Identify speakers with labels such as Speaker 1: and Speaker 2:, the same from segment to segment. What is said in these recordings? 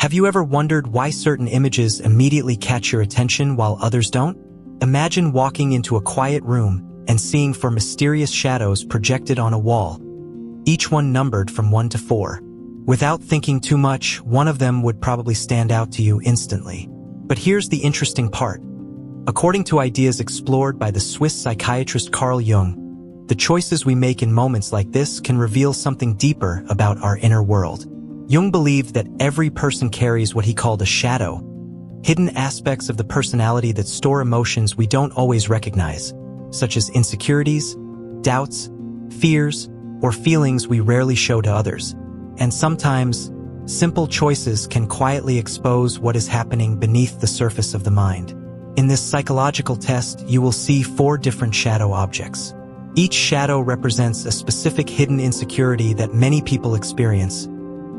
Speaker 1: Have you ever wondered why certain images immediately catch your attention while others don't? Imagine walking into a quiet room and seeing four mysterious shadows projected on a wall, each one numbered from 1 to 4. Without thinking too much, one of them would probably stand out to you instantly. But here's the interesting part. According to ideas explored by the Swiss psychiatrist Carl Jung, the choices we make in moments like this can reveal something deeper about our inner world. Jung believed that every person carries what he called a shadow, hidden aspects of the personality that store emotions we don't always recognize, such as insecurities, doubts, fears, or feelings we rarely show to others. And sometimes, simple choices can quietly expose what is happening beneath the surface of the mind. In this psychological test, you will see 4 different shadow objects. Each shadow represents a specific hidden insecurity that many people experience,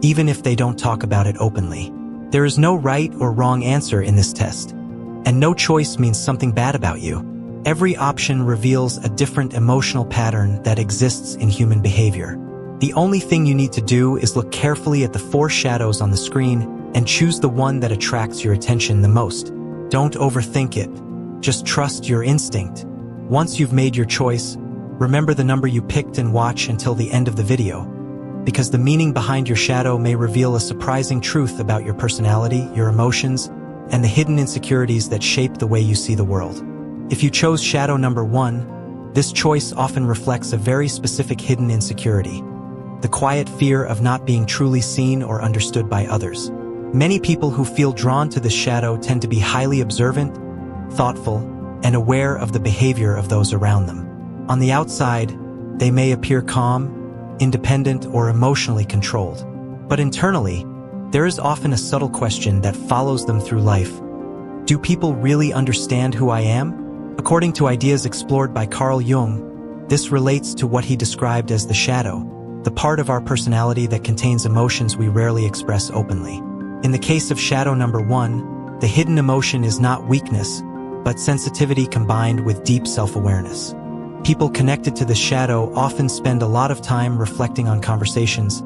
Speaker 1: even if they don't talk about it openly. There is no right or wrong answer in this test, and no choice means something bad about you. Every option reveals a different emotional pattern that exists in human behavior. The only thing you need to do is look carefully at the 4 shadows on the screen and choose the one that attracts your attention the most. Don't overthink it. Just trust your instinct. Once you've made your choice, remember the number you picked and watch until the end of the video, because the meaning behind your shadow may reveal a surprising truth about your personality, your emotions, and the hidden insecurities that shape the way you see the world. If you chose shadow number 1, this choice often reflects a very specific hidden insecurity, the quiet fear of not being truly seen or understood by others. Many people who feel drawn to this shadow tend to be highly observant, thoughtful, and aware of the behavior of those around them. On the outside, they may appear calm, independent, or emotionally controlled. But internally, there is often a subtle question that follows them through life. Do people really understand who I am? According to ideas explored by Carl Jung, this relates to what he described as the shadow, the part of our personality that contains emotions we rarely express openly. In the case of shadow number 1, the hidden emotion is not weakness, but sensitivity combined with deep self-awareness. People connected to the shadow often spend a lot of time reflecting on conversations,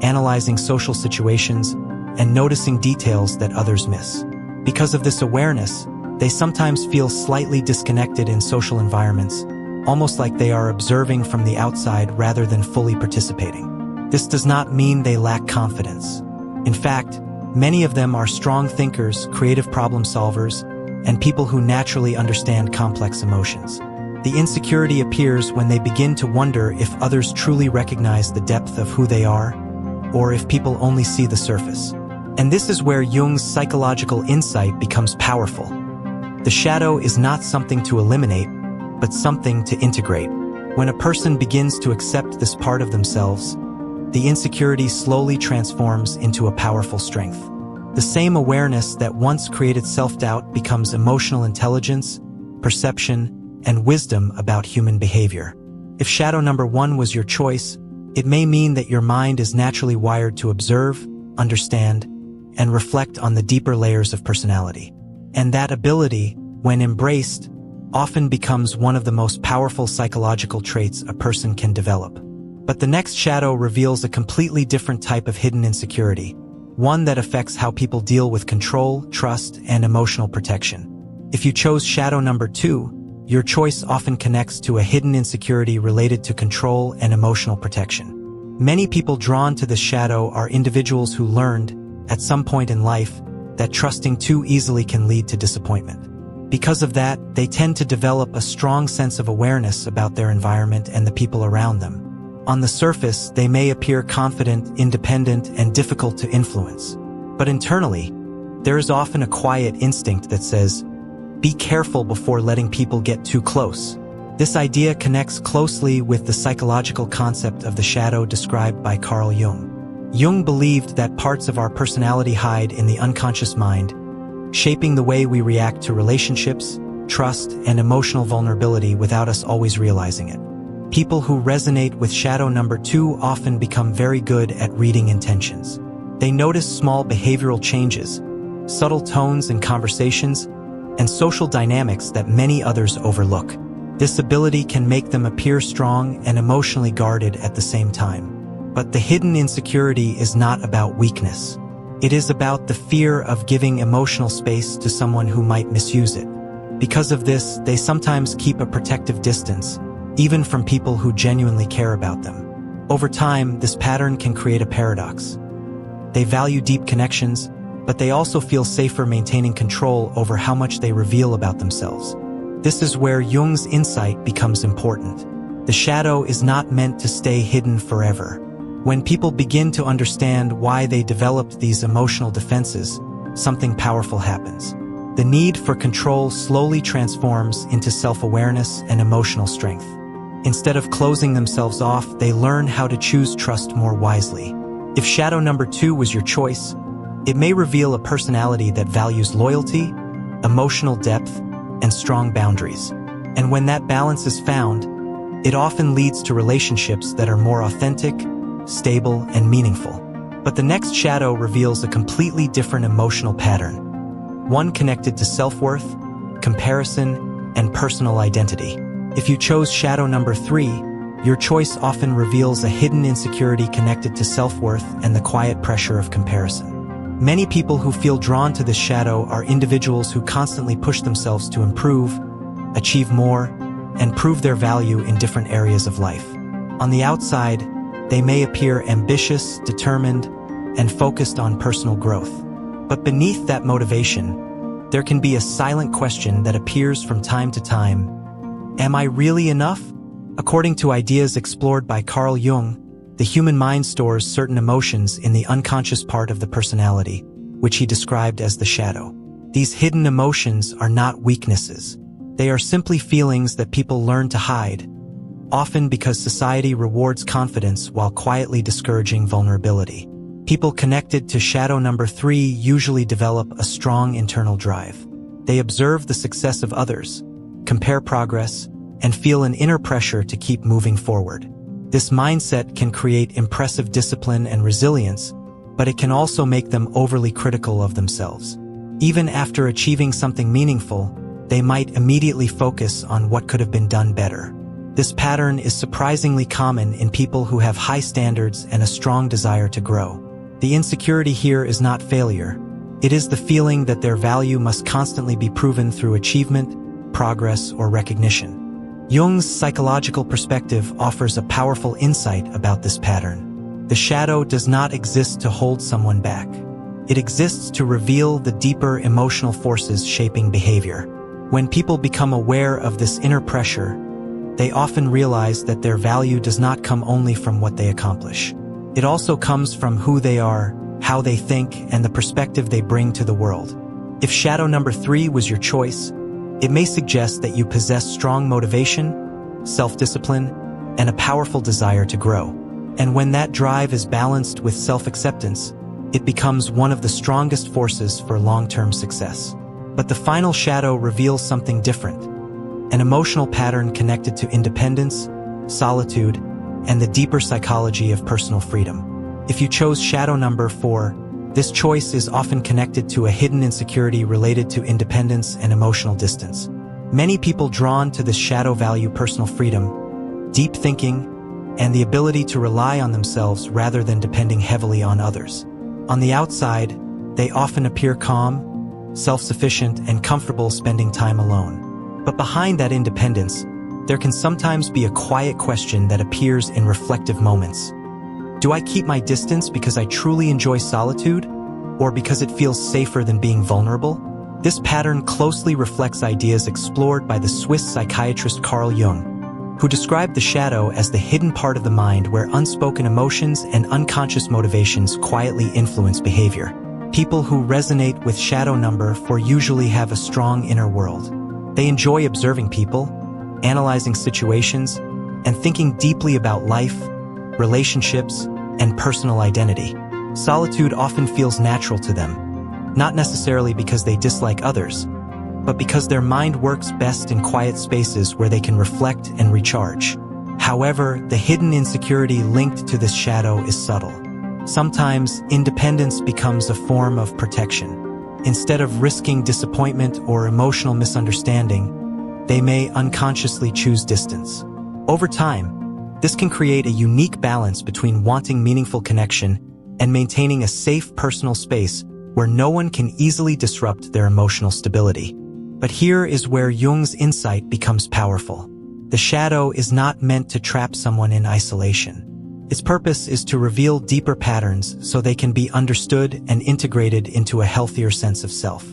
Speaker 1: analyzing social situations, and noticing details that others miss. Because of this awareness, they sometimes feel slightly disconnected in social environments, almost like they are observing from the outside rather than fully participating. This does not mean they lack confidence. In fact, many of them are strong thinkers, creative problem solvers, and people who naturally understand complex emotions. The insecurity appears when they begin to wonder if others truly recognize the depth of who they are, or if people only see the surface. And this is where Jung's psychological insight becomes powerful. The shadow is not something to eliminate, but something to integrate. When a person begins to accept this part of themselves, the insecurity slowly transforms into a powerful strength. The same awareness that once created self-doubt becomes emotional intelligence, perception, and wisdom about human behavior. If shadow number 1 was your choice, it may mean that your mind is naturally wired to observe, understand, and reflect on the deeper layers of personality. And that ability, when embraced, often becomes one of the most powerful psychological traits a person can develop. But the next shadow reveals a completely different type of hidden insecurity, one that affects how people deal with control, trust, and emotional protection. If you chose shadow number 2, your choice often connects to a hidden insecurity related to control and emotional protection. Many people drawn to this shadow are individuals who learned, at some point in life, that trusting too easily can lead to disappointment. Because of that, they tend to develop a strong sense of awareness about their environment and the people around them. On the surface, they may appear confident, independent, and difficult to influence. But internally, there is often a quiet instinct that says, be careful before letting people get too close. This idea connects closely with the psychological concept of the shadow described by Carl Jung. Jung believed that parts of our personality hide in the unconscious mind, shaping the way we react to relationships, trust, and emotional vulnerability without us always realizing it. People who resonate with shadow number 2 often become very good at reading intentions. They notice small behavioral changes, subtle tones in conversations, and social dynamics that many others overlook. This ability can make them appear strong and emotionally guarded at the same time. But the hidden insecurity is not about weakness. It is about the fear of giving emotional space to someone who might misuse it. Because of this, they sometimes keep a protective distance, even from people who genuinely care about them. Over time, this pattern can create a paradox. They value deep connections, but they also feel safer maintaining control over how much they reveal about themselves. This is where Jung's insight becomes important. The shadow is not meant to stay hidden forever. When people begin to understand why they developed these emotional defenses, something powerful happens. The need for control slowly transforms into self-awareness and emotional strength. Instead of closing themselves off, they learn how to choose trust more wisely. If shadow number 2 was your choice, it may reveal a personality that values loyalty, emotional depth, and strong boundaries. And when that balance is found, it often leads to relationships that are more authentic, stable, and meaningful. But the next shadow reveals a completely different emotional pattern, one connected to self-worth, comparison, and personal identity. If you chose shadow number 3, your choice often reveals a hidden insecurity connected to self-worth and the quiet pressure of comparison. Many people who feel drawn to this shadow are individuals who constantly push themselves to improve, achieve more, and prove their value in different areas of life. On the outside, they may appear ambitious, determined, and focused on personal growth. But beneath that motivation, there can be a silent question that appears from time to time. Am I really enough? According to ideas explored by Carl Jung, the human mind stores certain emotions in the unconscious part of the personality, which he described as the shadow. These hidden emotions are not weaknesses. They are simply feelings that people learn to hide, often because society rewards confidence while quietly discouraging vulnerability. People connected to shadow number 3 usually develop a strong internal drive. They observe the success of others, compare progress, and feel an inner pressure to keep moving forward. This mindset can create impressive discipline and resilience, but it can also make them overly critical of themselves. Even after achieving something meaningful, they might immediately focus on what could have been done better. This pattern is surprisingly common in people who have high standards and a strong desire to grow. The insecurity here is not failure. It is the feeling that their value must constantly be proven through achievement, progress, or recognition. Jung's psychological perspective offers a powerful insight about this pattern. The shadow does not exist to hold someone back. It exists to reveal the deeper emotional forces shaping behavior. When people become aware of this inner pressure, they often realize that their value does not come only from what they accomplish. It also comes from who they are, how they think, and the perspective they bring to the world. If shadow number 3 was your choice, it may suggest that you possess strong motivation, self-discipline, and a powerful desire to grow. And when that drive is balanced with self-acceptance, it becomes one of the strongest forces for long-term success. But the final shadow reveals something different, an emotional pattern connected to independence, solitude, and the deeper psychology of personal freedom. If you chose shadow number 4, this choice is often connected to a hidden insecurity related to independence and emotional distance. Many people drawn to this shadow value personal freedom, deep thinking, and the ability to rely on themselves rather than depending heavily on others. On the outside, they often appear calm, self-sufficient, and comfortable spending time alone. But behind that independence, there can sometimes be a quiet question that appears in reflective moments. Do I keep my distance because I truly enjoy solitude, or because it feels safer than being vulnerable? This pattern closely reflects ideas explored by the Swiss psychiatrist Carl Jung, who described the shadow as the hidden part of the mind where unspoken emotions and unconscious motivations quietly influence behavior. People who resonate with shadow number 4 usually have a strong inner world. They enjoy observing people, analyzing situations, and thinking deeply about life, relationships, and personal identity. Solitude often feels natural to them, not necessarily because they dislike others, but because their mind works best in quiet spaces where they can reflect and recharge. However, the hidden insecurity linked to this shadow is subtle. Sometimes, independence becomes a form of protection. Instead of risking disappointment or emotional misunderstanding, they may unconsciously choose distance. Over time, this can create a unique balance between wanting meaningful connection and maintaining a safe personal space where no one can easily disrupt their emotional stability. But here is where Jung's insight becomes powerful. The shadow is not meant to trap someone in isolation. Its purpose is to reveal deeper patterns so they can be understood and integrated into a healthier sense of self.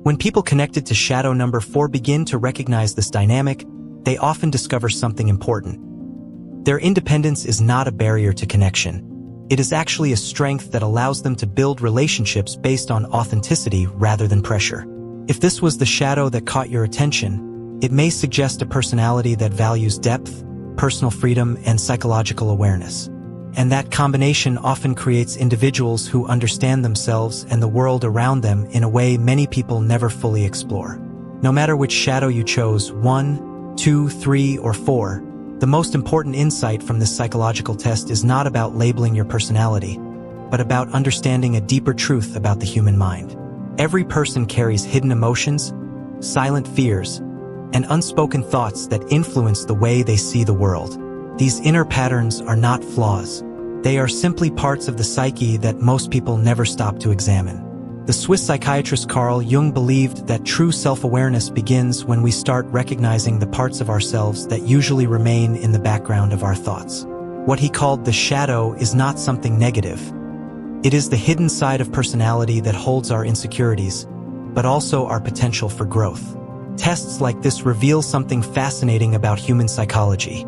Speaker 1: When people connected to shadow number 4 begin to recognize this dynamic, they often discover something important. Their independence is not a barrier to connection. It is actually a strength that allows them to build relationships based on authenticity rather than pressure. If this was the shadow that caught your attention, it may suggest a personality that values depth, personal freedom, and psychological awareness. And that combination often creates individuals who understand themselves and the world around them in a way many people never fully explore. No matter which shadow you chose, 1, 2, 3, or 4, the most important insight from this psychological test is not about labeling your personality, but about understanding a deeper truth about the human mind. Every person carries hidden emotions, silent fears, and unspoken thoughts that influence the way they see the world. These inner patterns are not flaws. They are simply parts of the psyche that most people never stop to examine. The Swiss psychiatrist Carl Jung believed that true self-awareness begins when we start recognizing the parts of ourselves that usually remain in the background of our thoughts. What he called the shadow is not something negative. It is the hidden side of personality that holds our insecurities, but also our potential for growth. Tests like this reveal something fascinating about human psychology.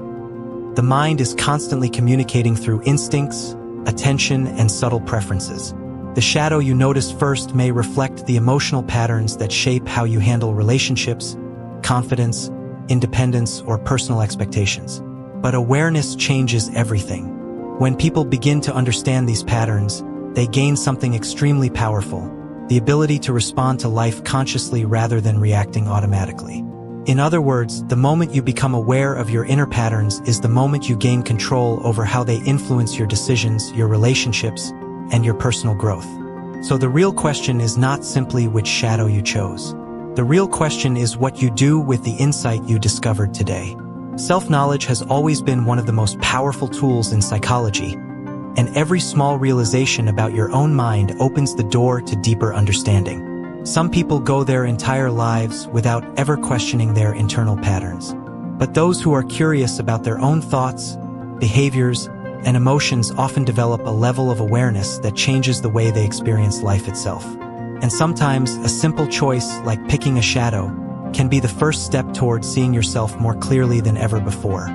Speaker 1: The mind is constantly communicating through instincts, attention, and subtle preferences. The shadow you notice first may reflect the emotional patterns that shape how you handle relationships, confidence, independence, or personal expectations. But awareness changes everything. When people begin to understand these patterns, they gain something extremely powerful: the ability to respond to life consciously rather than reacting automatically. In other words, the moment you become aware of your inner patterns is the moment you gain control over how they influence your decisions, your relationships, and your personal growth. So the real question is not simply which shadow you chose. The real question is what you do with the insight you discovered today. Self-knowledge has always been one of the most powerful tools in psychology, and every small realization about your own mind opens the door to deeper understanding. Some people go their entire lives without ever questioning their internal patterns. But those who are curious about their own thoughts, behaviors, and emotions often develop a level of awareness that changes the way they experience life itself. And sometimes a simple choice, like picking a shadow, can be the first step towards seeing yourself more clearly than ever before.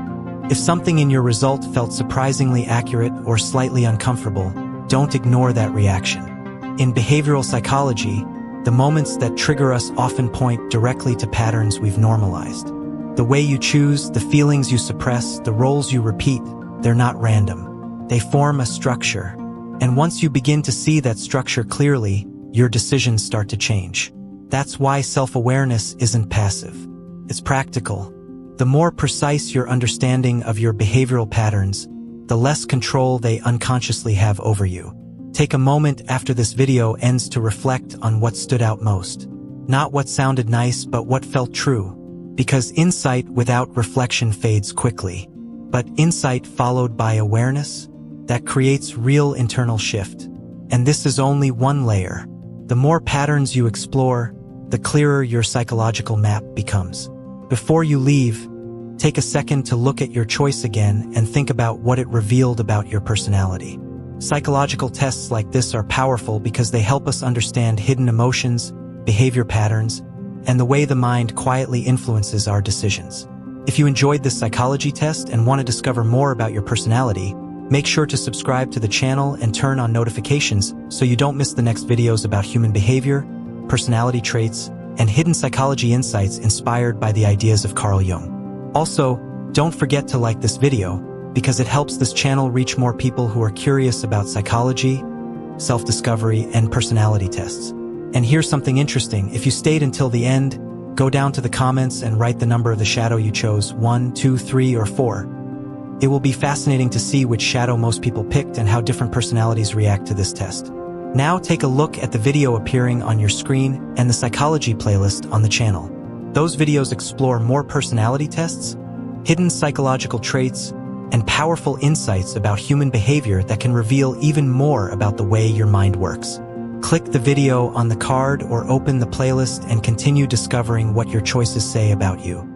Speaker 1: If something in your result felt surprisingly accurate or slightly uncomfortable, don't ignore that reaction. In behavioral psychology, the moments that trigger us often point directly to patterns we've normalized. The way you choose, the feelings you suppress, the roles you repeat, they're not random. They form a structure. And once you begin to see that structure clearly, your decisions start to change. That's why self-awareness isn't passive. It's practical. The more precise your understanding of your behavioral patterns, the less control they unconsciously have over you. Take a moment after this video ends to reflect on what stood out most. Not what sounded nice, but what felt true. Because insight without reflection fades quickly. But insight followed by awareness, that creates real internal shift. And this is only one layer. The more patterns you explore, the clearer your psychological map becomes. Before you leave, take a second to look at your choice again and think about what it revealed about your personality. Psychological tests like this are powerful because they help us understand hidden emotions, behavior patterns, and the way the mind quietly influences our decisions. If you enjoyed this psychology test and want to discover more about your personality, make sure to subscribe to the channel and turn on notifications so you don't miss the next videos about human behavior, personality traits, and hidden psychology insights inspired by the ideas of Carl Jung. Also, don't forget to like this video, because it helps this channel reach more people who are curious about psychology, self-discovery, and personality tests. And here's something interesting: if you stayed until the end, go down to the comments and write the number of the shadow you chose, 1, 2, 3, or 4. It will be fascinating to see which shadow most people picked and how different personalities react to this test. Now take a look at the video appearing on your screen and the psychology playlist on the channel. Those videos explore more personality tests, hidden psychological traits, and powerful insights about human behavior that can reveal even more about the way your mind works. Click the video on the card or open the playlist and continue discovering what your choices say about you.